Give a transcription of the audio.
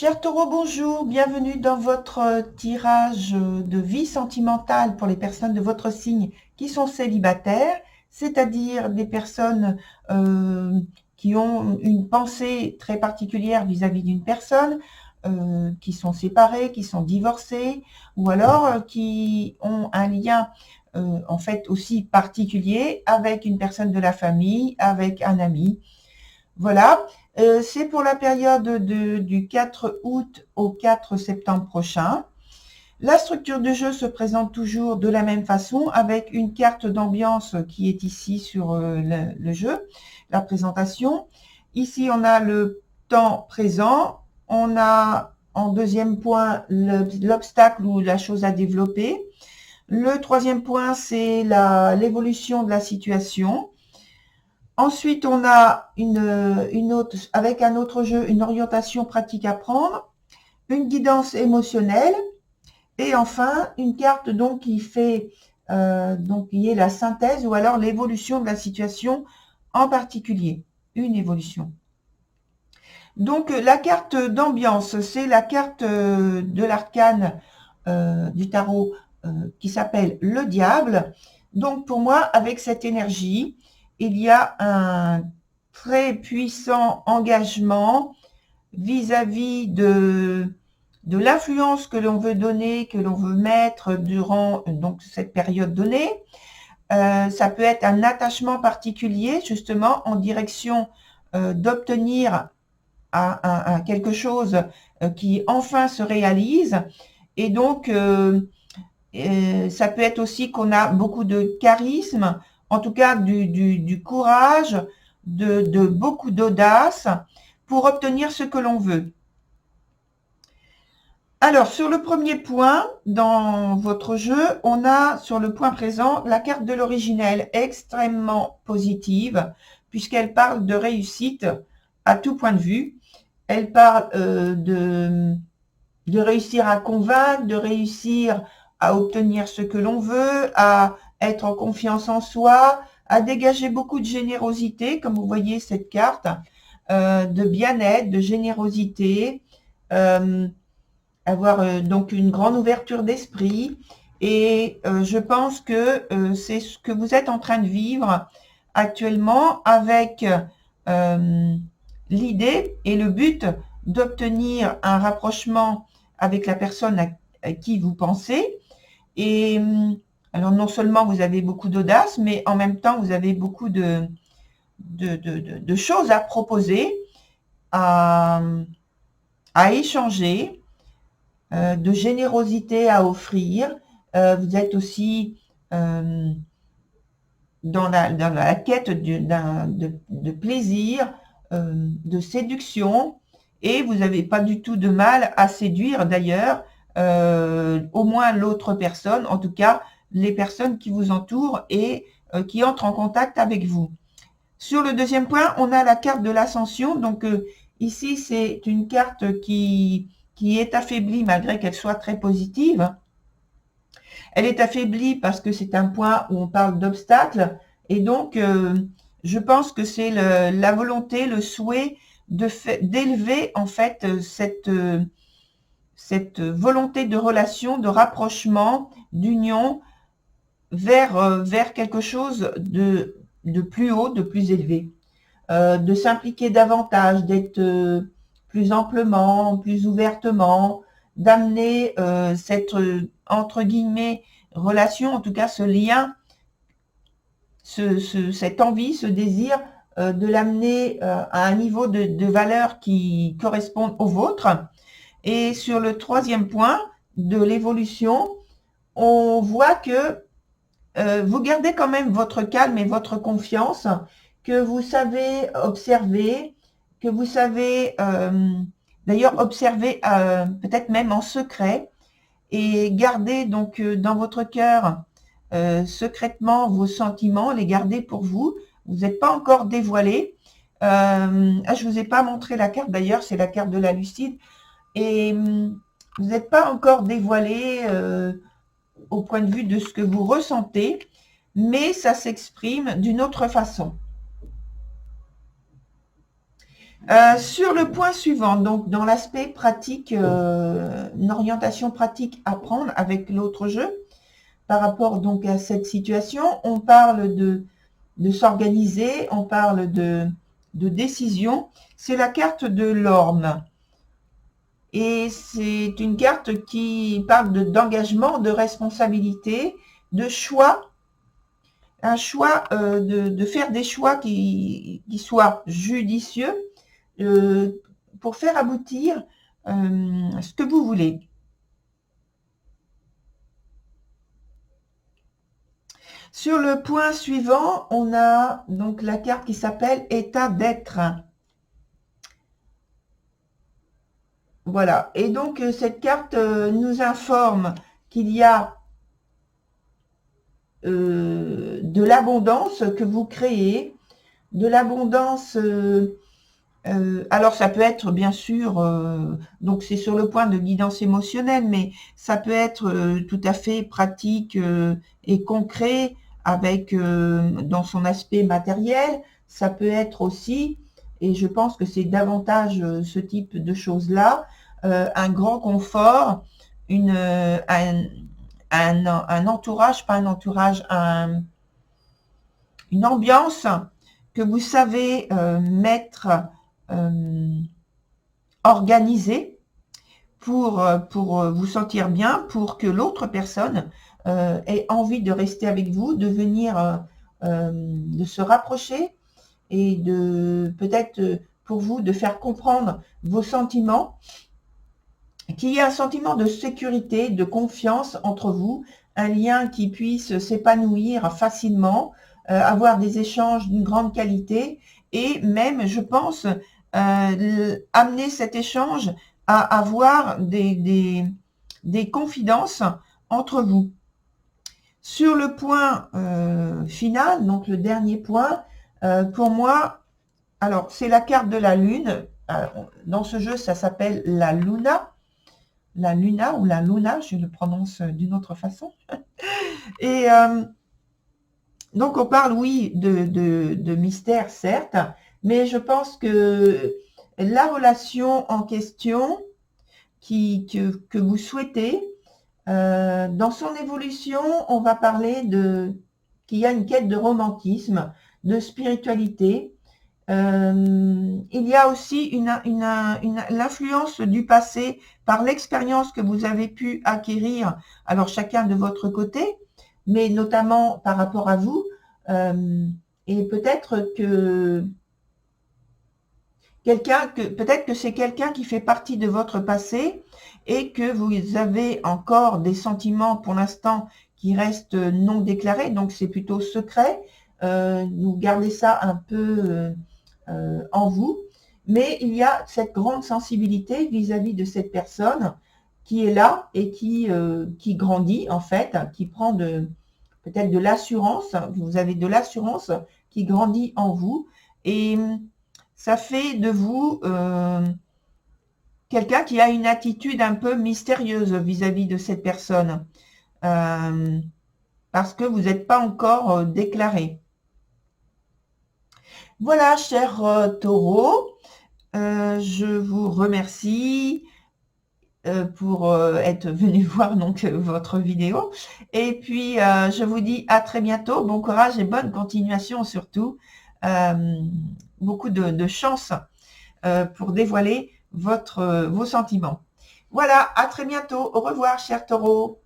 Cher Taureau, bonjour, bienvenue dans votre tirage de vie sentimentale pour les personnes de votre signe qui sont célibataires, c'est-à-dire des personnes qui ont une pensée très particulière vis-à-vis d'une personne, qui sont séparées, qui sont divorcées, ou alors qui ont un lien en fait aussi particulier avec une personne de la famille, avec un ami. Voilà, c'est pour la période du 4 août au 4 septembre prochain. La structure de jeu se présente toujours de la même façon avec une carte d'ambiance qui est ici sur le jeu, la présentation. Ici, on a le temps présent. On a en deuxième point l'obstacle ou la chose à développer. Le troisième point, c'est l'évolution de la situation. Ensuite, on a une autre, avec un autre jeu, une orientation pratique à prendre, une guidance émotionnelle, et enfin une carte donc qui fait donc qui est la synthèse ou alors l'évolution de la situation en particulier, une évolution. Donc la carte d'ambiance, c'est la carte de l'arcane du tarot qui s'appelle le diable. Donc pour moi, avec cette énergie, il y a un très puissant engagement vis-à-vis de l'influence que l'on veut donner, que l'on veut mettre durant donc cette période donnée. Ça peut être un particulier justement en direction d'obtenir quelque chose qui enfin se réalise. Et donc, ça peut être aussi qu'on a beaucoup de charisme, en tout cas du courage, de beaucoup d'audace pour obtenir ce que l'on veut. Alors, sur le premier point, dans votre jeu, on a sur le point présent la carte de l'originel extrêmement positive, puisqu'elle parle de réussite à tout point de vue. Elle parle de réussir à convaincre, de réussir à obtenir ce que l'on veut, à être en confiance en soi, à dégager beaucoup de générosité, comme vous voyez cette carte, de bien-être, de générosité, avoir donc une grande ouverture d'esprit. Et je pense que c'est ce que vous êtes en train de vivre actuellement avec l'idée et le but d'obtenir un rapprochement avec la personne à qui vous pensez. Et alors non seulement vous avez beaucoup d'audace, mais en même temps vous avez beaucoup de choses à proposer, à, à échanger, de générosité à offrir. Vous êtes aussi dans la quête de plaisir, de séduction, et vous n'avez pas du tout de mal à séduire d'ailleurs, au moins l'autre personne, en tout cas les personnes qui vous entourent et qui entrent en contact avec vous. Sur le deuxième point, on a la carte de l'ascension. Donc ici, c'est une carte qui est affaiblie malgré qu'elle soit très positive. Elle est affaiblie parce que c'est un point où on parle d'obstacles. Et donc, je pense que c'est la volonté, le souhait d'élever en fait cette volonté de relation, de rapprochement, d'union vers quelque chose de plus haut, de plus élevé. De s'impliquer davantage, d'être plus amplement, plus ouvertement, d'amener cette, entre guillemets, relation, en tout cas ce lien, cette envie, ce désir, de l'amener à un niveau de valeur qui correspond au vôtre. Et sur le troisième point de l'évolution, on voit que vous gardez quand même votre calme et votre confiance, que vous savez observer, que vous savez d'ailleurs observer peut-être même en secret, et garder donc dans votre cœur secrètement vos sentiments, les garder pour vous. Vous n'êtes pas encore dévoilé. Je vous ai pas montré la carte d'ailleurs, c'est la carte de la lucide. Et vous n'êtes pas encore dévoilé au point de vue de ce que vous ressentez, mais ça s'exprime d'une autre façon. Sur le point suivant, donc dans l'aspect pratique, une orientation pratique à prendre avec l'autre jeu, par rapport donc à cette situation, on parle de s'organiser, on parle de décision. C'est la carte de l'orme. Et c'est une carte qui parle d'engagement, de responsabilité, de choix, un choix, de faire des choix qui soient judicieux pour faire aboutir ce que vous voulez. Sur le point suivant, on a donc la carte qui s'appelle état d'être. Voilà. Et donc, cette carte nous informe qu'il y a de l'abondance que vous créez, de l'abondance. Alors, ça peut être, bien sûr, donc c'est sur le point de guidance émotionnelle, mais ça peut être tout à fait pratique et concret avec dans son aspect matériel. Ça peut être aussi, et je pense que c'est davantage ce type de choses-là, un grand confort, un entourage, pas un entourage, une ambiance que vous savez mettre organisée pour vous sentir bien, pour que l'autre personne ait envie de rester avec vous, de venir, de se rapprocher et de peut-être pour vous de faire comprendre vos sentiments, qu'il y ait un sentiment de sécurité, de confiance entre vous, un lien qui puisse s'épanouir facilement, avoir des échanges d'une grande qualité et même, je pense, amener cet échange à avoir des confidences entre vous. Sur le point final, donc le dernier point, pour moi, alors c'est la carte de la lune. Dans ce jeu, ça s'appelle la Luna. La Luna ou la Luna, je le prononce d'une autre façon. Et donc on parle, oui, de mystère, certes, mais je pense que la relation en question que vous souhaitez, dans son évolution, on va parler qu'il y a une quête de romantisme, de spiritualité. Il y a aussi l'influence du passé par l'expérience que vous avez pu acquérir, alors chacun de votre côté, mais notamment par rapport à vous. Et peut-être que peut-être que c'est quelqu'un qui fait partie de votre passé et que vous avez encore des sentiments pour l'instant qui restent non déclarés, donc c'est plutôt secret. Vous gardez ça un peu en vous, mais il y a cette grande sensibilité vis-à-vis de cette personne qui est là et qui grandit en fait, qui prend peut-être de l'assurance, vous avez de l'assurance qui grandit en vous et ça fait de vous quelqu'un qui a une attitude un peu mystérieuse vis-à-vis de cette personne parce que vous n'êtes pas encore déclaré. Voilà, cher taureau, je vous remercie pour être venu voir donc votre vidéo. Et puis, je vous dis à très bientôt. Bon courage et bonne continuation surtout. Beaucoup de chance pour dévoiler vos sentiments. Voilà, à très bientôt. Au revoir, cher taureau.